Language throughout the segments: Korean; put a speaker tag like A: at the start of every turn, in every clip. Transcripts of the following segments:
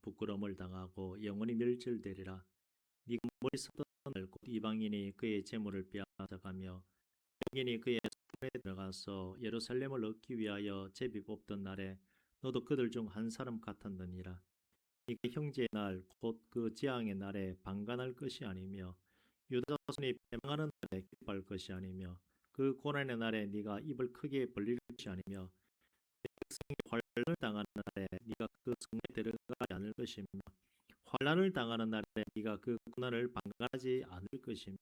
A: 부끄러움을 당하고 영원히 멸절되리라. 네가 머리 쓰던 날 곧 이방인이 그의 재물을 빼앗아가며 영인이 그의 손에 들어가서 예루살렘을 얻기 위하여 제비 뽑던 날에 너도 그들 중 한 사람 같았느니라. 네가 형제의 날 곧 그 재앙의 날에 방관할 것이 아니며 유다 자손이 패망하는 날에 기뻐할 것이 아니며 그 고난의 날에 네가 입을 크게 벌릴 것이 아니며 백성이 환난을 당하는 날에 네가 그 성에 들어가지 않을 것이며 환난을 당하는 날에 네가 그 고난을 방관하지 않을 것이며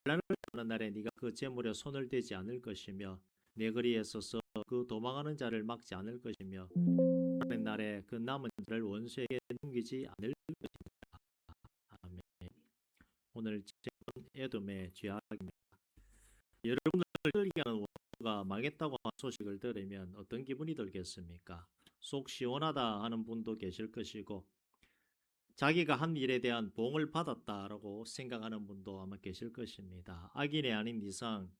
A: 환난을 당하는 날에 네가 그 재물에 손을 대지 않을 것이며 내 거리에 서서 그 도망하는 자를 막지 않을 것이며 하나님 날에 그 남은 자를 원수에게 넘기지 않을 것입니다. 아멘. 오늘 제목은 에돔의 죄악입니다. 여러분을 끌게 하는 원수가 망했다고 하는 소식을 들으면 어떤 기분이 들겠습니까? 속 시원하다 하는 분도 계실 것이고 자기가 한 일에 대한 보응을 받았다라고 생각하는 분도 아마 계실 것입니다. 악인이 아닌 이상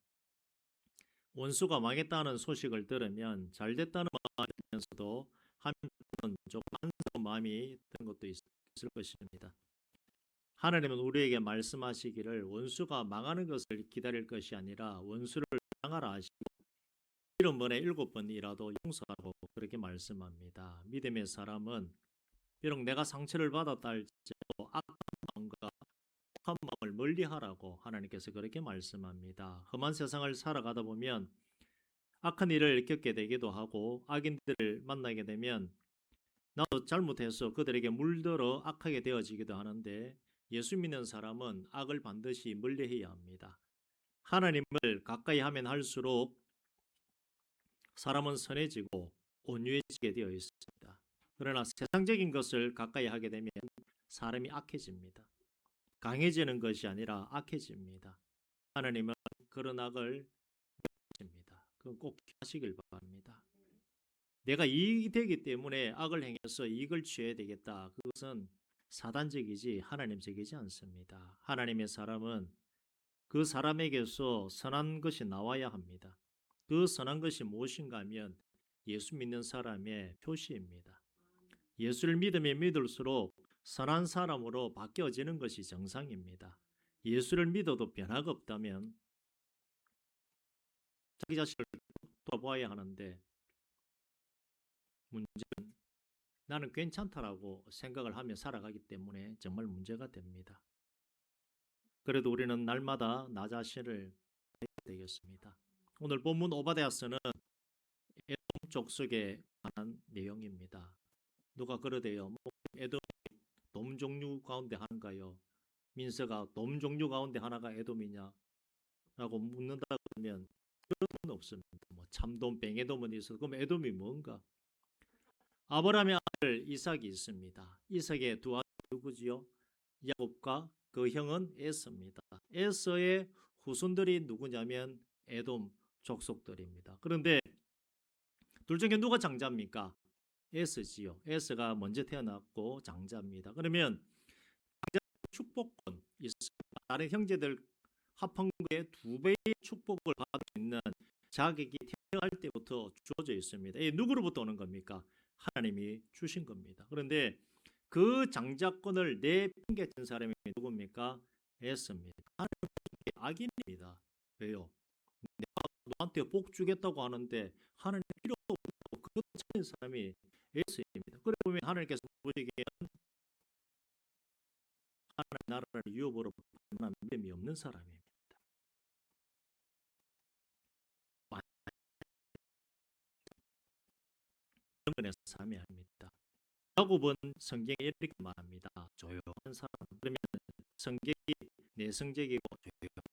A: 원수가 망했다는 소식을 들으면 잘됐다는 마음이면서도 한편은 조금 안쓰러운 마음이 드는 것도 있을 것입니다. 하나님은 우리에게 말씀하시기를 원수가 망하는 것을 기다릴 것이 아니라 원수를 사랑하라 하시고 7번에 7번이라도 용서하라고 그렇게 말씀합니다. 믿음의 사람은 비록 내가 상처를 받았다 할지라도 악한 마음과 악한 마음을 멀리하라고 하나님께서 그렇게 말씀합니다. 험한 세상을 살아가다 보면 악한 일을 겪게 되기도 하고 악인들을 만나게 되면 나도 잘못해서 그들에게 물들어 악하게 되어지기도 하는데 예수 믿는 사람은 악을 반드시 멀리해야 합니다. 하나님을 가까이 하면 할수록 사람은 선해지고 온유해지게 되어 있습니다. 그러나 세상적인 것을 가까이 하게 되면 사람이 악해집니다. 강해지는 것이 아니라 악해집니다. 하나님은 그런 악을 멸하십니다. 그건 꼭 하시길 바랍니다. 내가 이익이 되기 때문에 악을 행해서 이익을 취해야 되겠다. 그것은 사단적이지 하나님적이지 않습니다. 하나님의 사람은 그 사람에게서 선한 것이 나와야 합니다. 그 선한 것이 무엇인가 하면 예수 믿는 사람의 표시입니다. 예수를 믿으면 믿을수록 선한 사람으로 바뀌어지는 것이 정상입니다. 예수를 믿어도 변화가 없다면 자기 자신을 돌아보아야 하는데 문제는 나는 괜찮다라고 생각을 하며 살아가기 때문에 정말 문제가 됩니다. 그래도 우리는 날마다 나 자신을 해야 되겠습니다. 오늘 본문 오바댜서는 에돔 족속에 관한 내용입니다. 누가 그러대요. 뭐 에돔이 돔 종류 가운데 하나인가요? 민서가 돔 종류 가운데 하나가 에돔이냐? 라고 묻는다 그러면 그런 건 없습니다. 뭐 참돔, 뱅에돔은 있어도 그럼 에돔이 뭔가? 아브라함의 아들 이삭이 있습니다. 이삭의 두 아들 누구지요? 야곱과 그 형은 에서입니다. 에서의 후손들이 누구냐면 에돔 족속들입니다. 그런데 둘 중에 누가 장자입니까? 에서지요. 에서가 먼저 태어났고 장자입니다. 그러면 축복권 있습니다. 다른 형제들 합한 거에 2배의 축복을 받을 수 있는 자격이 태어날 때부터 주어져 있습니다. 이 누구로부터 오는 겁니까? 하나님이 주신 겁니다. 그런데 그 장자권을 내팽개친 사람이 누굽니까? 에서입니다. 하나님은 악인입니다. 왜요? 내가 너한테 복 주겠다고 하는데 하나님 필요 없다고 그것 찾는 사람이 에서입니다. 그래 보면 하나님께서 우리에게 하나님 나라를 유업으로 받는 믿음이 없는 사람입니다. 영원의 삶이 아닙니다. 야곱은 성경에 이렇게 말합니다. 조용한 사람. 그러면 성격이 내성적이고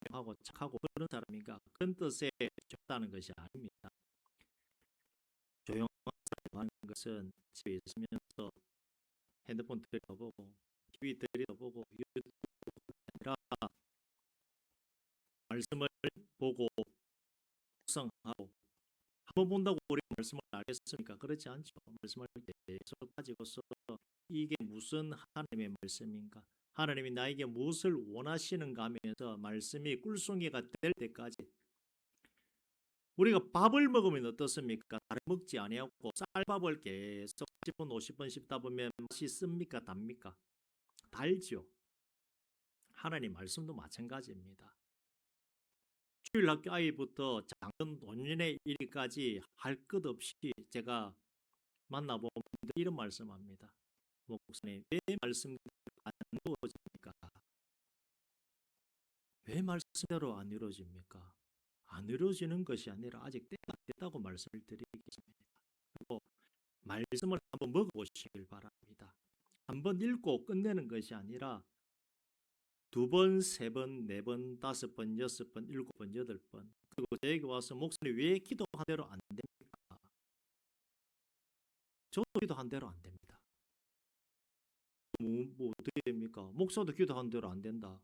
A: 조용하고 착하고 그런 사람인가? 그런 뜻에 좋다는 것이 아닙니다. 조용한 사람 하는 것은 집에 있으면서 핸드폰 들여다보고 TV 들여다보고 유튜브 아니라 말씀을 보고 묵상하고 한번 본다고 우리 말씀을 알겠습니까? 그렇지 않죠. 말씀을 계속 가지고서 이게 무슨 하나님의 말씀인가? 하나님이 나에게 무엇을 원하시는가 하면서 말씀이 꿀송이가 될 때까지 우리가 밥을 먹으면 어떻습니까? 다른 먹지 아니하고 쌀밥을 계속 40분, 50분 씹다 보면 맛이 씁니까? 답니까? 달지요. 하나님 말씀도 마찬가지입니다. 주일학교 아이부터 작은 노년의 일까지 할 것 없이 제가 만나보면 이런 말씀합니다. 목사님, 왜 말씀대로 안 이루어집니까? 왜 말씀대로 안 이루어집니까? 안 이루어지는 것이 아니라 아직 때가 안 됐다고 말씀을 드리겠습니다. 그리고 말씀을 한번 먹어보시길 바랍니다. 한번 읽고 끝내는 것이 아니라 두 번, 세 번, 네 번, 다섯 번, 여섯 번, 일곱 번, 여덟 번. 그리고 저에게 와서 목사님 왜 기도한 대로 안 됩니까? 저도 기도한 대로 안 됩니다. 뭐 어떻게 됩니까? 목사도 기도한 대로 안 된다.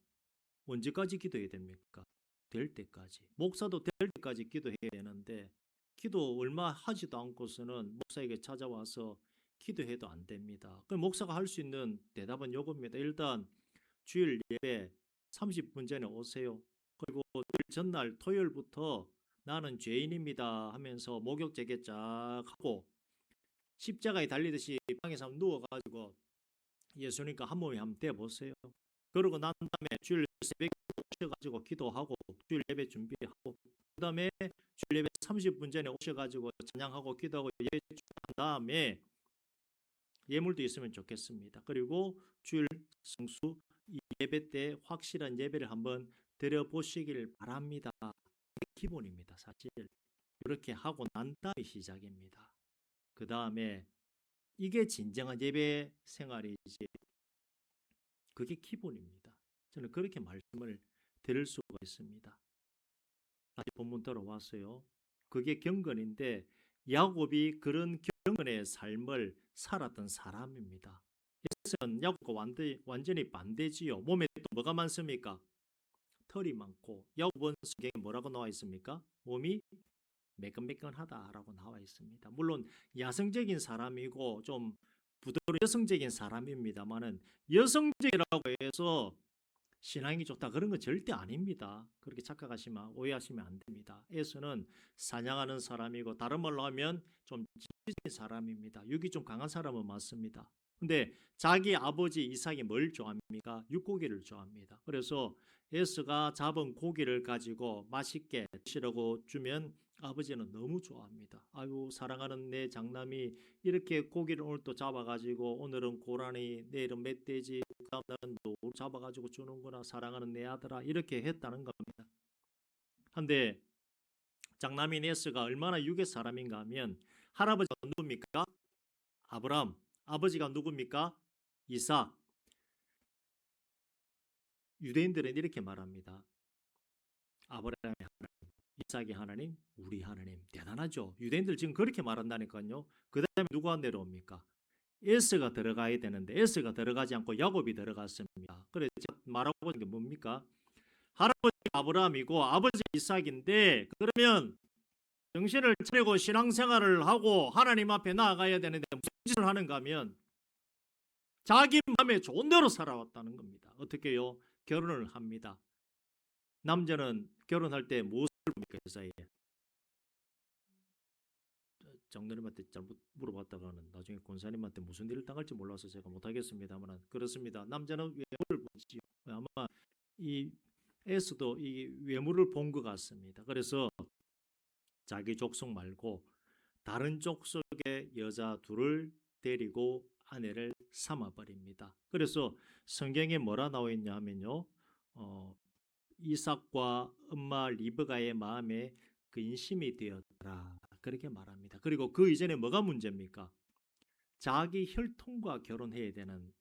A: 언제까지 기도해야 됩니까? 될 때까지. 목사도 될 때까지 기도해야 되는데 기도 얼마 하지도 않고서는 목사에게 찾아와서 기도해도 안 됩니다. 그럼 목사가 할 수 있는 대답은 요겁니다. 일단 주일 예배 30분 전에 오세요. 그리고 주일 전날 토요일부터 나는 죄인입니다 하면서 목욕 재개 쫙 하고 십자가에 달리듯이 방에서 한번 누워가지고 예수님과 한 몸이 한번 돼보세요. 그러고 난 다음에 주일 새벽에 오셔가지고 기도하고 주일 예배 준비하고 그 다음에 주일 예배 30분 전에 오셔가지고 찬양하고 기도하고 예배 한 다음에 예물도 있으면 좋겠습니다. 그리고 주일 성수 예배 때 확실한 예배를 한번 드려보시길 바랍니다. 기본입니다. 사실 이렇게 하고 난 다음에 시작입니다. 그 다음에 이게 진정한 예배 생활이지 그게 기본입니다. 저는 그렇게 말씀을 드릴 수가 있습니다. 다시 본문 들어왔어요. 그게 경건인데 야곱이 그런 경건의 삶을 살았던 사람입니다. 예수는 야곱과 완전히 반대지요. 몸에 또 뭐가 많습니까? 털이 많고 야곱은 성경에 뭐라고 나와 있습니까? 몸이 매끈매끈하다라고 나와 있습니다. 물론 야성적인 사람이고 좀 부드러운 여성적인 사람입니다만은 여성적이라고 해서 신앙이 좋다 그런 건 절대 아닙니다. 그렇게 착각하시면 오해하시면 안 됩니다. 에서는 사냥하는 사람이고 다른 말로 하면 좀 지적인 사람입니다. 육이 좀 강한 사람은 맞습니다. 근데 자기 아버지 이삭이 뭘 좋아합니까? 육고기를 좋아합니다. 그래서 에서가 잡은 고기를 가지고 맛있게 드시라고 주면 아버지는 너무 좋아합니다. 아유 사랑하는 내 장남이 이렇게 고기를 오늘 또 잡아가지고 오늘은 고라니 내일은 멧돼지 그 다음날은 노루 잡아가지고 주는구나 사랑하는 내 아들아 이렇게 했다는 겁니다. 근데 장남인 에스가 얼마나 육의 사람인가 하면 할아버지가 누굽니까? 아브람. 아버지가 누굽니까? 이삭. 유대인들은 이렇게 말합니다. 아브라함의 하나님, 이삭의 하나님, 우리 하나님. 대단하죠. 유대인들 지금 그렇게 말한다니까요. 그 다음에 누가 내려옵니까? 에스가 들어가야 되는데 에스가 들어가지 않고 야곱이 들어갔습니다. 그래서 말하고 있는 게 뭡니까? 할아버지 아브라함이고 아버지 이삭인데 그러면 정신을 차리고 신앙생활을 하고 하나님 앞에 나아가야 되는데 무슨 짓을 하는가 하면 자기 마음에 좋은 대로 살아왔다는 겁니다. 어떻게요? 결혼을 합니다. 남자는 결혼할 때 무엇을 봅니까? 여자에 장로님한테 잘못 물어봤다가는 나중에 권사님한테 무슨 일을 당할지 몰라서 제가 못하겠습니다만 그렇습니다. 남자는 외모를 보지요. 아마 이 에스도 이 외모를 본 것 같습니다. 그래서 자기 족속 말고 다른 족속의 여자 둘을 데리고 아내를 삼아버립니다. 그래서 성경에 뭐라 나와 있냐 하면요. 이삭과 엄마 리브가의 마음에 근심이 되었더라. 그렇게 말합니다. 그리고 그 이전에 뭐가 문제입니까? 자기 혈통과 결혼해야 되는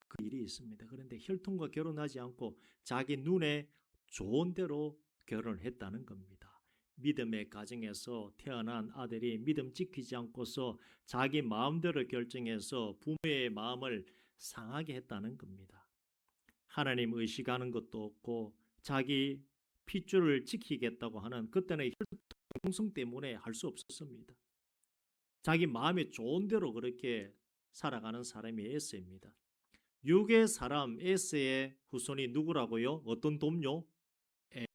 A: 그 일이 있습니다. 그런데 혈통과 결혼하지 않고 자기 눈에 좋은 대로 결혼을 했다는 겁니다. 믿음의 가정에서 태어난 아들이 믿음 지키지 않고서 자기 마음대로 결정해서 부모의 마음을 상하게 했다는 겁니다. 하나님 의식하는 것도 없고 자기 핏줄을 지키겠다고 하는 그때는 혈통성 때문에 할 수 없었습니다. 자기 마음에 좋은 대로 그렇게 살아가는 사람이 에스입니다. 육의 사람 에스의 후손이 누구라고요? 어떤 돔요?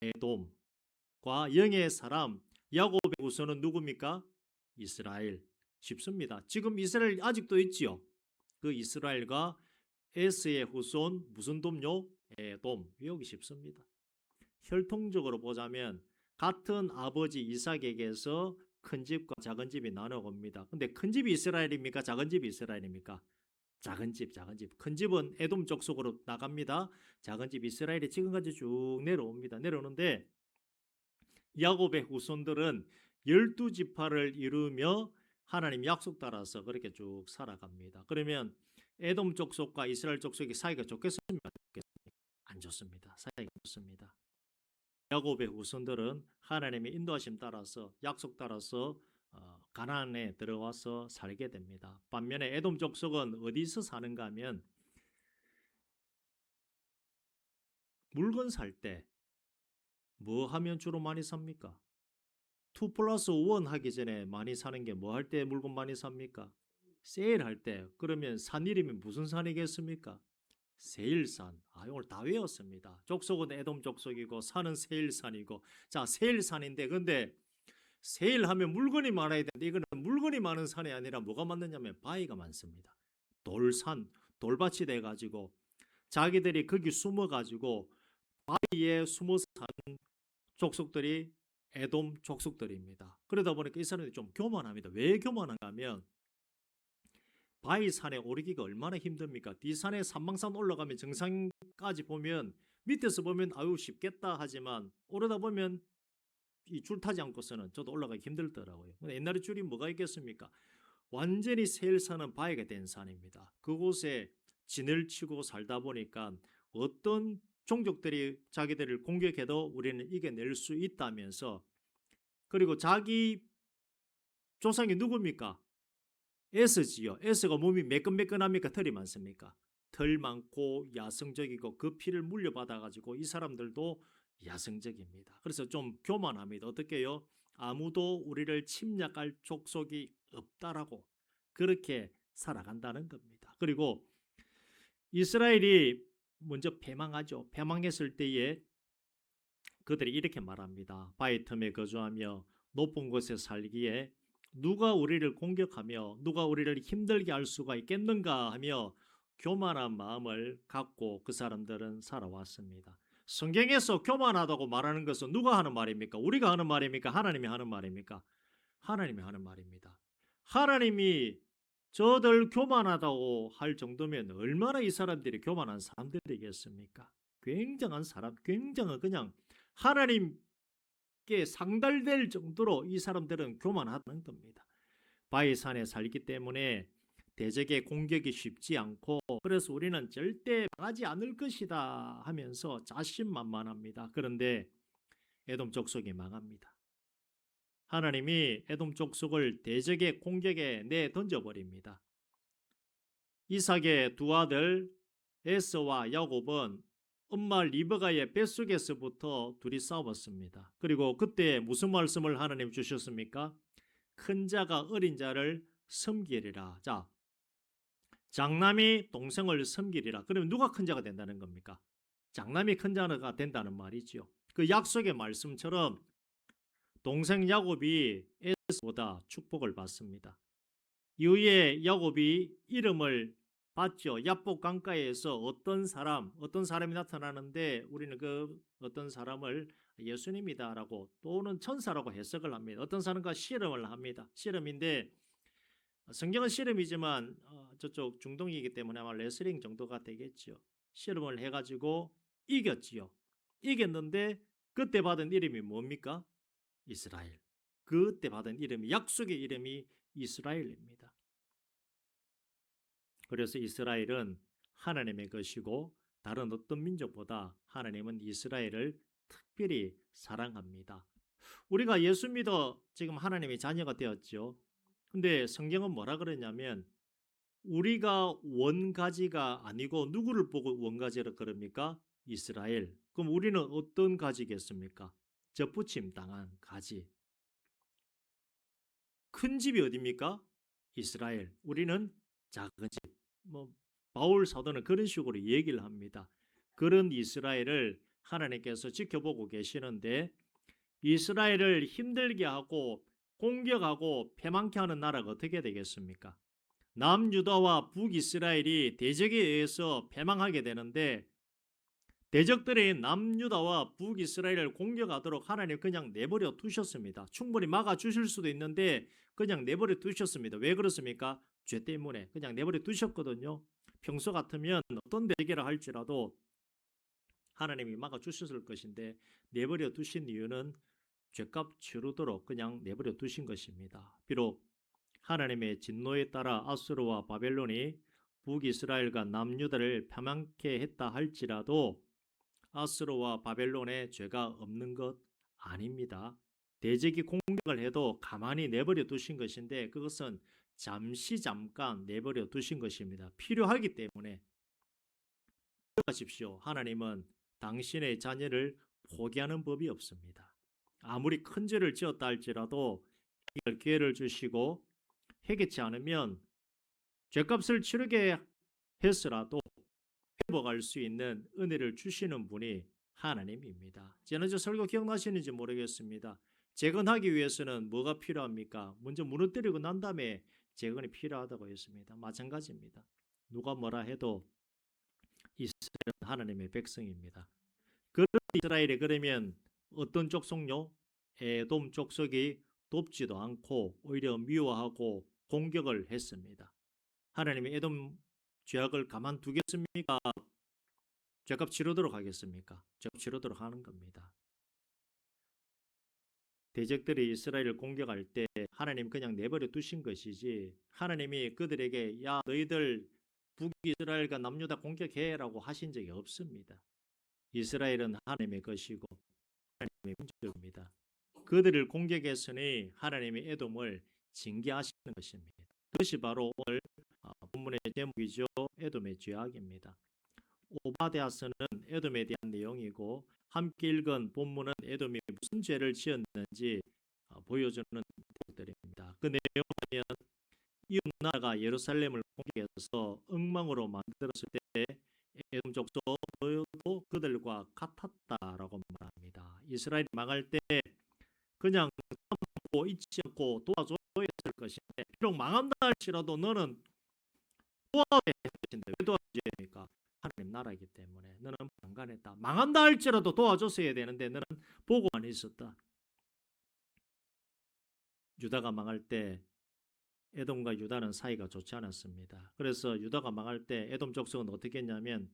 A: 에돔과 영의 사람 야곱의 후손은 누굽니까? 이스라엘. 쉽습니다. 지금 이스라엘 아직도 있지요. 그 이스라엘과 에스의 후손 무슨 돔요? 에돔. 외우기 쉽습니다. 혈통적으로 보자면 같은 아버지 이삭에게서 큰 집과 작은 집이 나눠옵니다. 근데 큰 집이 이스라엘입니까? 작은 집이 이스라엘입니까? 작은 집, 작은 집. 큰 집은 에돔 족속으로 나갑니다. 작은 집 이스라엘이 지금까지 쭉 내려옵니다. 내려오는데 야곱의 후손들은 12지파를 이루며 하나님 약속 따라서 그렇게 쭉 살아갑니다. 그러면 에돔 족속과 이스라엘 족속이 사이가 좋겠습니까? 안 좋습니다. 사이가 좋습니다. 야곱의 후손들은 하나님의 인도하심 따라서 약속 따라서 가나안에 들어와서 살게 됩니다. 반면에 에돔 족속은 어디서 사는가 하면 물건 살 때 뭐 하면 주로 많이 삽니까? 2+1 하기 전에 많이 사는 게 뭐 할 때 물건 많이 삽니까? 세일할 때. 그러면 산 이름이 무슨 산이겠습니까? 세일산. 오늘 다 외웠습니다. 족속은 에돔 족속이고 산은 세일산이고. 자, 세일산인데 근데 세일하면 물건이 많아야 되는데 이거는 물건이 많은 산이 아니라 뭐가 많느냐면 바위가 많습니다. 돌산, 돌밭이 돼가지고 자기들이 거기 숨어가지고 바위에 숨어 사는 족속들이 에돔 족속들입니다. 그러다 보니까 이 사람들이 좀 교만합니다. 왜 교만한가 하면 바위산에 오르기가 얼마나 힘듭니까? 뒷산에 산망산 올라가면 정상까지 보면 밑에서 보면 아유 쉽겠다 하지만 오르다 보면 이 줄 타지 않고서는 저도 올라가기 힘들더라고요. 근데 옛날에 줄이 뭐가 있겠습니까? 완전히 세일산은 바위가 된 산입니다. 그곳에 진을 치고 살다 보니까 어떤 종족들이 자기들을 공격해도 우리는 이겨낼 수 있다면서 그리고 자기 조상이 누굽니까? 에스지요. 에스가 몸이 매끈매끈합니까? 털이 많습니까? 털 많고 야성적이고 그 피를 물려받아 가지고 이 사람들도 야성적입니다. 그래서 좀 교만합니다. 어떻게요? 아무도 우리를 침략할 족속이 없다라고 그렇게 살아간다는 겁니다. 그리고 이스라엘이 먼저 패망하죠. 패망했을 때에 그들이 이렇게 말합니다. 바위 틈에 거주하며 높은 곳에 살기에 누가 우리를 공격하며 누가 우리를 힘들게 할 수가 있겠는가 하며 교만한 마음을 갖고 그 사람들은 살아왔습니다. 성경에서 교만하다고 말하는 것은 누가 하는 말입니까? 우리가 하는 말입니까? 하나님이 하는 말입니까? 하나님이 하는 말입니다. 하나님이 저들 교만하다고 할 정도면 얼마나 이 사람들이 교만한 사람들이겠습니까? 굉장한 사람, 굉장한 그냥 하나님께 상달될 정도로 이 사람들은 교만하다는 겁니다. 바위산에 살기 때문에 대적의 공격이 쉽지 않고 그래서 우리는 절대 망하지 않을 것이다 하면서 자신만만합니다. 그런데 에돔 족속이 망합니다. 하나님이 에돔 족속을 대적의 공격에 내던져버립니다. 이삭의 두 아들 에서와 야곱은 엄마 리브가의 뱃속에서부터 둘이 싸웠습니다. 그리고 그때 무슨 말씀을 하나님 주셨습니까? 큰 자가 어린 자를 섬기리라. 자, 장남이 동생을 섬기리라. 그러면 누가 큰 자가 된다는 겁니까? 장남이 큰 자가 된다는 말이지요. 그 약속의 말씀처럼 동생 야곱이 에서보다 축복을 받습니다. 이후에 야곱이 이름을 봤죠. 야복 강가에서 어떤 사람이 나타나는데 우리는 그 어떤 사람을 예수님이다라고 또는 천사라고 해석을 합니다. 어떤 사람과 씨름을 합니다. 씨름인데 성경은 씨름이지만 저쪽 중동이기 때문에 아마 레슬링 정도가 되겠죠. 씨름을 해가지고 이겼지요. 이겼는데 그때 받은 이름이 뭡니까? 이스라엘. 그때 받은 이름이 약속의 이름이 이스라엘입니다. 그래서 이스라엘은 하나님의 것이고 다른 어떤 민족보다 하나님은 이스라엘을 특별히 사랑합니다. 우리가 예수 믿어 지금 하나님의 자녀가 되었죠. 근데 성경은 뭐라 그러냐면 우리가 원가지가 아니고 누구를 보고 원가지라 그럽니까? 이스라엘. 그럼 우리는 어떤 가지겠습니까? 접붙임 당한 가지. 큰 집이 어디입니까? 이스라엘. 우리는 작은 집. 바울 사도는 그런 식으로 얘기를 합니다. 그런 이스라엘을 하나님께서 지켜보고 계시는데 이스라엘을 힘들게 하고 공격하고 패망케 하는 나라가 어떻게 되겠습니까? 남유다와 북이스라엘이 대적에 의해서 패망하게 되는데 대적들이 남유다와 북이스라엘을 공격하도록 하나님 그냥 내버려 두셨습니다. 충분히 막아주실 수도 있는데 그냥 내버려 두셨습니다. 왜 그렇습니까? 죄 때문에 그냥 내버려 두셨거든요. 평소 같으면 어떤 대결을 할지라도 하나님이 막아주셨을 것인데 내버려 두신 이유는 죄값 치르도록 그냥 내버려 두신 것입니다. 비록 하나님의 진노에 따라 아수르와 바벨론이 북이스라엘과 남유다를 패망케 했다 할지라도 아수르와 바벨론의 죄가 없는 것 아닙니다. 대적이 공격을 해도 가만히 내버려 두신 것인데 그것은 잠깐 내버려 두신 것입니다. 필요하기 때문에 기억하십시오. 하나님은 당신의 자녀를 포기하는 법이 없습니다. 아무리 큰 죄를 지었다 할지라도 해결 기회를 주시고 해결치 않으면 죄값을 치르게 했으라도 회복할 수 있는 은혜를 주시는 분이 하나님입니다. 지난주 설교 기억나시는지 모르겠습니다. 재건하기 위해서는 뭐가 필요합니까? 먼저 무너뜨리고 난 다음에 재건이 필요하다고 했습니다. 마찬가지입니다. 누가 뭐라 해도 이스라엘은 하나님의 백성입니다. 그런 이스라엘이 그러면 어떤 족속요? 에돔 족속이 돕지도 않고 오히려 미워하고 공격을 했습니다. 하나님이 에돔 죄악을 가만두겠습니까? 죄값 치르도록 하겠습니까? 죄값 치르도록 하는 겁니다. 대적들이 이스라엘을 공격할 때 하나님 그냥 내버려 두신 것이지 하나님이 그들에게 야 너희들 북이스라엘과 남유다 공격해라고 하신 적이 없습니다. 이스라엘은 하나님의 것이고 하나님의 민족입니다. 그들을 공격했으니 하나님이 에돔을 징계하시는 것입니다. 그것이 바로 오늘 본문의 제목이죠. 에돔의 죄악입니다. 오바댜서는 에돔에 대한 내용이고 함께 읽은 본문은 에돔이 무슨 죄를 지었는지 보여주는 내용들입니다. 그 내용을 보면 이웃 나라가 예루살렘을 공격해서 엉망으로 만들었을 때 에돔 족속도 그들과 같았다라고 말합니다. 이스라엘이 망할 때 그냥 잊지 않고 도와줘야 했을 것인데 비록 망한다 할지라도 너는 도와줘야 할 것인데 왜 도와줘야 됩니까? 하나님 나라이기 때문에 너는 방관했다. 망한다 할지라도 도와줬어야 되는데 너는 보고만 있었다. 유다가 망할 때 에돔과 유다는 사이가 좋지 않았습니다. 그래서 유다가 망할 때 에돔 족속은 어떻게 했냐면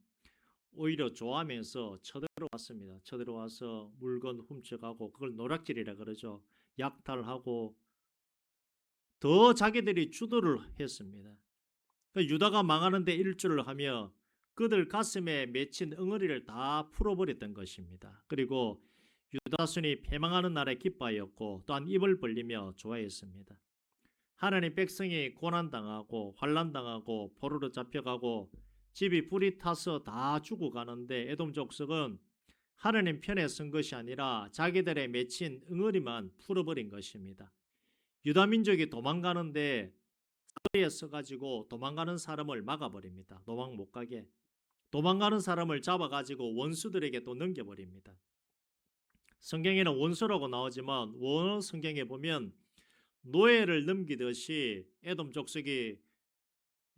A: 오히려 좋아하면서 쳐들어왔습니다. 쳐들어와서 물건 훔쳐가고 그걸 노략질이라 그러죠. 약탈하고 더 자기들이 주도를 했습니다. 유다가 망하는데 일주를 하며 그들 가슴에 맺힌 응어리를 다 풀어버렸던 것입니다. 그리고 유다순이 패망하는 날에 기뻐하였고 또한 입을 벌리며 좋아했습니다. 하나님 백성이 고난당하고 환난당하고 포로로 잡혀가고 집이 불이 타서 다 죽어가는데 에돔 족속은 하나님 편에 선 것이 아니라 자기들의 맺힌 응어리만 풀어버린 것입니다. 유다 민족이 도망가는데 사거리에 서가지고 도망가는 사람을 막아버립니다. 도망 못 가게. 도망가는 사람을 잡아가지고 원수들에게 또 넘겨버립니다. 성경에는 원수라고 나오지만 원어 성경에 보면 노예를 넘기듯이 에돔 족속이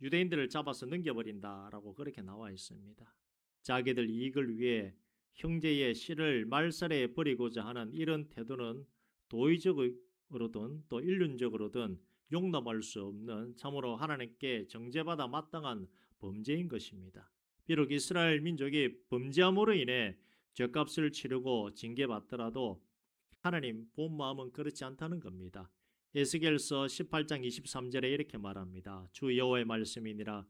A: 유대인들을 잡아서 넘겨버린다라고 그렇게 나와 있습니다. 자기들 이익을 위해 형제의 씨를 말살해 버리고자 하는 이런 태도는 도의적으로든 또 인륜적으로든 용납할 수 없는 참으로 하나님께 정죄받아 마땅한 범죄인 것입니다. 비록 이스라엘 민족이 범죄함으로 인해 죄값을 치르고 징계받더라도 하나님 본 마음은 그렇지 않다는 겁니다. 에스겔서 18장 23절에 이렇게 말합니다. 주 여호와의 말씀이니라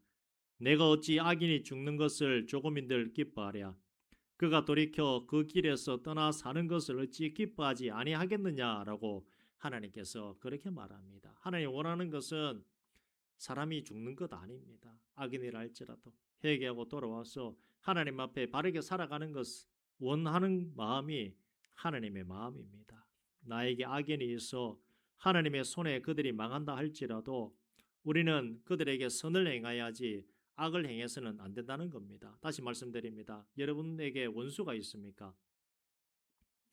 A: 내가 어찌 악인이 죽는 것을 조금인들 기뻐하랴 그가 돌이켜 그 길에서 떠나 사는 것을 어찌 기뻐하지 아니하겠느냐라고 하나님께서 그렇게 말합니다. 하나님 원하는 것은 사람이 죽는 것 아닙니다. 악인이라 할지라도 회개하고 돌아와서 하나님 앞에 바르게 살아가는 것을 원하는 마음이 하나님의 마음입니다. 나에게 악인이 있어 하나님의 손에 그들이 망한다 할지라도 우리는 그들에게 선을 행하야지 악을 행해서는 안 된다는 겁니다. 다시 말씀드립니다. 여러분에게 원수가 있습니까?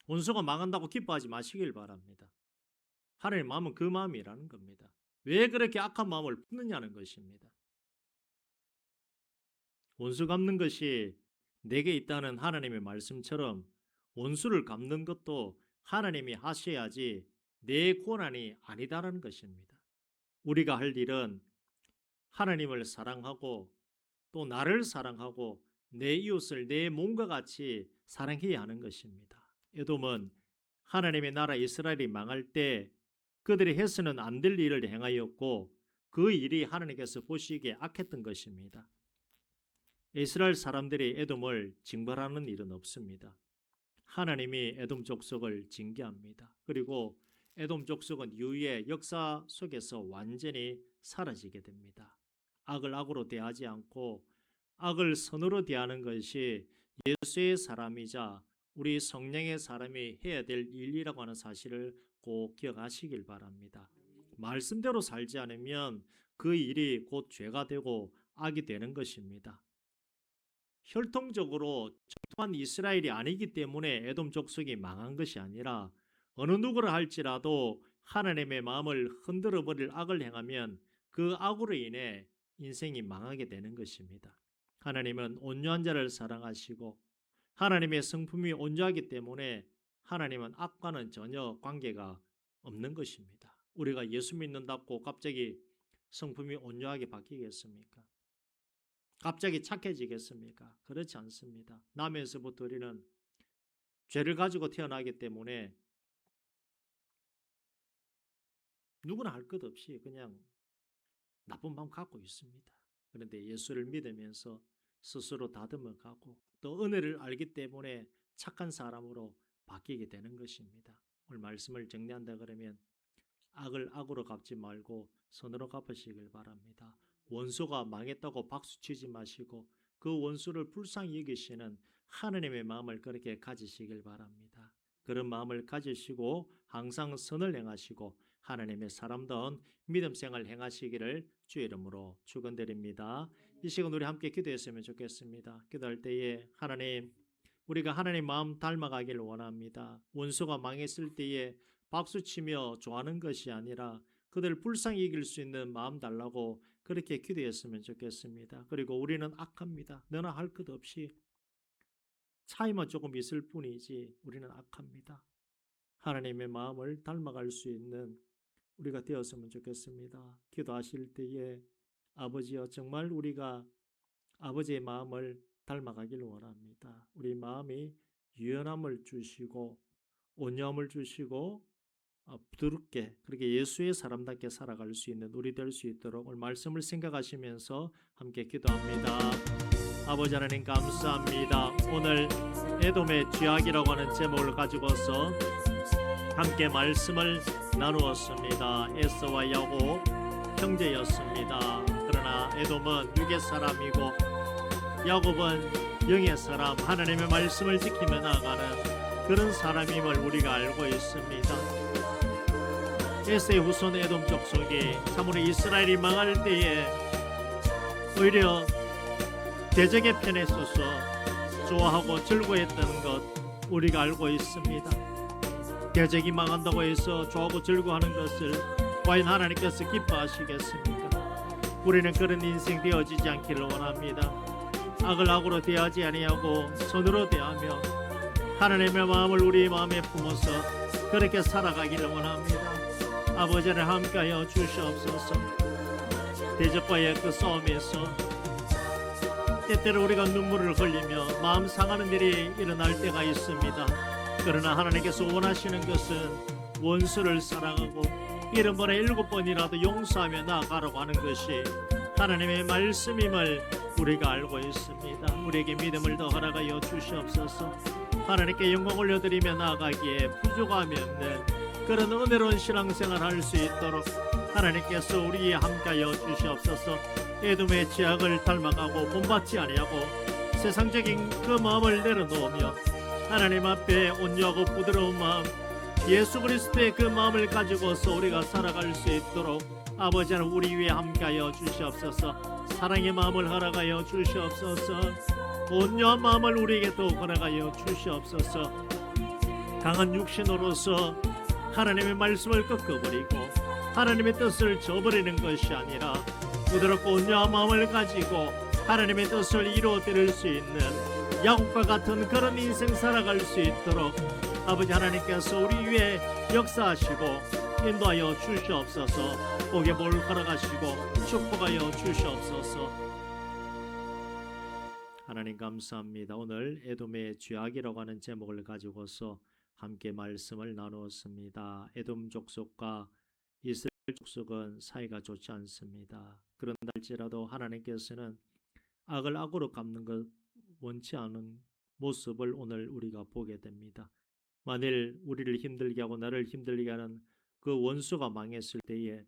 A: 원수가 망한다고 기뻐하지 마시길 바랍니다. 하나님의 마음은 그 마음이라는 겁니다. 왜 그렇게 악한 마음을 품느냐는 것입니다. 원수 갚는 것이 내게 있다는 하나님의 말씀처럼 원수를 갚는 것도 하나님이 하셔야지 내 권한이 아니다라는 것입니다. 우리가 할 일은 하나님을 사랑하고 또 나를 사랑하고 내 이웃을 내 몸과 같이 사랑해야 하는 것입니다. 에돔은 하나님의 나라 이스라엘이 망할 때 그들이 해서는 안 될 일을 행하였고 그 일이 하나님께서 보시기에 악했던 것입니다. 이스라엘 사람들이 에돔을 징벌하는 일은 없습니다. 하나님이 에돔 족속을 징계합니다. 그리고 에돔 족속은 이후에 역사 속에서 완전히 사라지게 됩니다. 악을 악으로 대하지 않고 악을 선으로 대하는 것이 예수의 사람이자 우리 성령의 사람이 해야 될 일이라고 하는 사실을 꼭 기억하시길 바랍니다. 말씀대로 살지 않으면 그 일이 곧 죄가 되고 악이 되는 것입니다. 혈통적으로 정통한 이스라엘이 아니기 때문에 에돔 족속이 망한 것이 아니라 어느 누구를 할지라도 하나님의 마음을 흔들어 버릴 악을 행하면 그 악으로 인해 인생이 망하게 되는 것입니다. 하나님은 온유한 자를 사랑하시고 하나님의 성품이 온유하기 때문에 하나님은 악과는 전혀 관계가 없는 것입니다. 우리가 예수 믿는다고 갑자기 성품이 온유하게 바뀌겠습니까? 갑자기 착해지겠습니까? 그렇지 않습니다. 남에서부터 우리는 죄를 가지고 태어나기 때문에 누구나 할 것 없이 그냥 나쁜 마음 갖고 있습니다. 그런데 예수를 믿으면서 스스로 다듬어 가고 또 은혜를 알기 때문에 착한 사람으로 바뀌게 되는 것입니다. 오늘 말씀을 정리한다 그러면 악을 악으로 갚지 말고 선으로 갚으시길 바랍니다. 원수가 망했다고 박수치지 마시고 그 원수를 불쌍히 여기시는 하나님의 마음을 그렇게 가지시길 바랍니다. 그런 마음을 가지시고 항상 선을 행하시고 하나님의 사람다운 믿음 생활 행하시기를 주의 이름으로 축원드립니다. 이 시간 우리 함께 기도했으면 좋겠습니다. 기도할 때에 하나님, 우리가 하나님 마음 닮아가기를 원합니다. 원수가 망했을 때에 박수치며 좋아하는 것이 아니라 그들을 불쌍히 여길 수 있는 마음 달라고 그렇게 기도했으면 좋겠습니다. 그리고 우리는 악합니다. 너나 할 것 없이 차이만 조금 있을 뿐이지 우리는 악합니다. 하나님의 마음을 닮아갈 수 있는 우리가 되었으면 좋겠습니다. 기도하실 때에 아버지여, 정말 우리가 아버지의 마음을 닮아가기를 원합니다. 우리 마음이 유연함을 주시고 온유함을 주시고 부드럽게 그렇게 예수의 사람답게 살아갈 수 있는 우리 될 수 있도록 오늘 말씀을 생각하시면서 함께 기도합니다. 아버지 하나님 감사합니다. 오늘 에돔의 죄악이라고 하는 제목을 가지고서 함께 말씀을 나누었습니다. 에서와 야곱 형제였습니다. 그러나 에돔은 육의 사람이고 야곱은 영의 사람, 하나님의 말씀을 지키며 나아가는 그런 사람임을 우리가 알고 있습니다. 에서의 후손 에돔 족속이 참으로 이스라엘이 망할 때에 오히려 대적의 편에 서서 좋아하고 즐거워했다는 것 우리가 알고 있습니다. 대적이 망한다고 해서 좋아하고 즐거워하는 것을 과연 하나님께서 기뻐하시겠습니까? 우리는 그런 인생 되어지지 않기를 원합니다. 악을 악으로 대하지 아니하고 선으로 대하며 하나님의 마음을 우리 마음에 품어서 그렇게 살아가기를 원합니다. 아버지를 함께하여 주시옵소서. 대적과의 그 싸움에서 때때로 우리가 눈물을 흘리며 마음 상하는 일이 일어날 때가 있습니다. 그러나 하나님께서 원하시는 것은 원수를 사랑하고 70번에 7번이라도 용서하며 나아가라고 하는 것이 하나님의 말씀임을 우리가 알고 있습니다. 우리에게 믿음을 더 허락하여 주시옵소서. 하나님께 영광 올려드리며 나아가기에 부족함이 없는 그런 은혜로운 신앙생활을 할 수 있도록 하나님께서 우리에 함께하여 주시옵소서. 에돔의 죄악을 닮아가고 본받지 아니하고 세상적인 그 마음을 내려놓으며 하나님 앞에 온유하고 부드러운 마음, 예수 그리스도의 그 마음을 가지고서 우리가 살아갈 수 있도록 아버지 하나님 우리 위에 함께하여 주시옵소서. 사랑의 마음을 허락하여 주시옵소서. 온유한 마음을 우리에게 또 허락하여 주시옵소서. 강한 육신으로서 하나님의 말씀을 꺾어버리고 하나님의 뜻을 저버리는 것이 아니라 부드럽고 온유한 마음을 가지고 하나님의 뜻을 이루어드릴 수 있는 야곱과 같은 그런 인생 살아갈 수 있도록 아버지 하나님께서 우리 위에 역사하시고 인도하여 주시옵소서. 복의 복을 걸어가시고 축복하여 주시옵소서. 하나님 감사합니다. 오늘 에돔의 죄악이라고 하는 제목을 가지고서 함께 말씀을 나누었습니다. 에돔 족속과 이스라엘 족속은 사이가 좋지 않습니다. 그런다 할지라도 하나님께서는 악을 악으로 갚는 것 원치 않은 모습을 오늘 우리가 보게 됩니다. 만일 우리를 힘들게 하고 나를 힘들게 하는 그 원수가 망했을 때에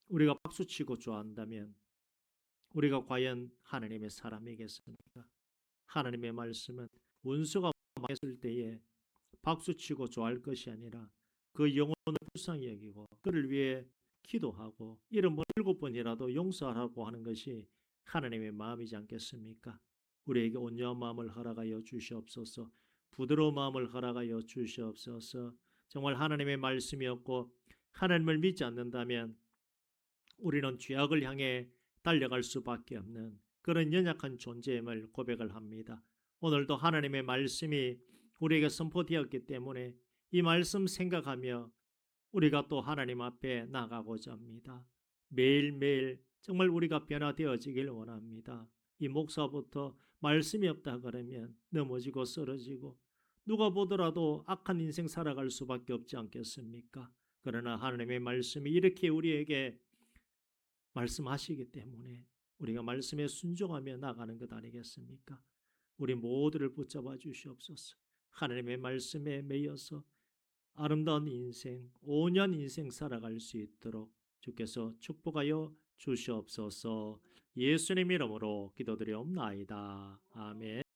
A: 우리가 박수치고 좋아한다면 우리가 과연 하나님의 사람이겠습니까? 하나님의 말씀은 원수가 망했을 때에 박수치고 좋아할 것이 아니라 그 영혼을 불쌍히 여기고 그를 위해 기도하고 70번 7번이라도 용서하라고 하는 것이 하나님의 마음이지 않겠습니까? 우리에게 온유한 마음을 허락하여 주시옵소서. 부드러운 마음을 허락하여 주시옵소서. 정말 하나님의 말씀이었고 하나님을 믿지 않는다면 우리는 죄악을 향해 달려갈 수밖에 없는 그런 연약한 존재임을 고백을 합니다. 오늘도 하나님의 말씀이 우리에게 선포되었기 때문에 이 말씀 생각하며 우리가 또 하나님 앞에 나가고자 합니다. 매일매일 정말 우리가 변화되어지길 원합니다. 이 목사부터 말씀이 없다 그러면 넘어지고 쓰러지고 누가 보더라도 악한 인생 살아갈 수밖에 없지 않겠습니까? 그러나 하나님의 말씀이 이렇게 우리에게 말씀하시기 때문에 우리가 말씀에 순종하며 나가는 것 아니겠습니까? 우리 모두를 붙잡아 주시옵소서. 하나님의 말씀에 매여서 아름다운 인생, 온유한 인생 살아갈 수 있도록 주께서 축복하여 주시옵소서. 예수님 이름으로 기도드리옵나이다. 아멘.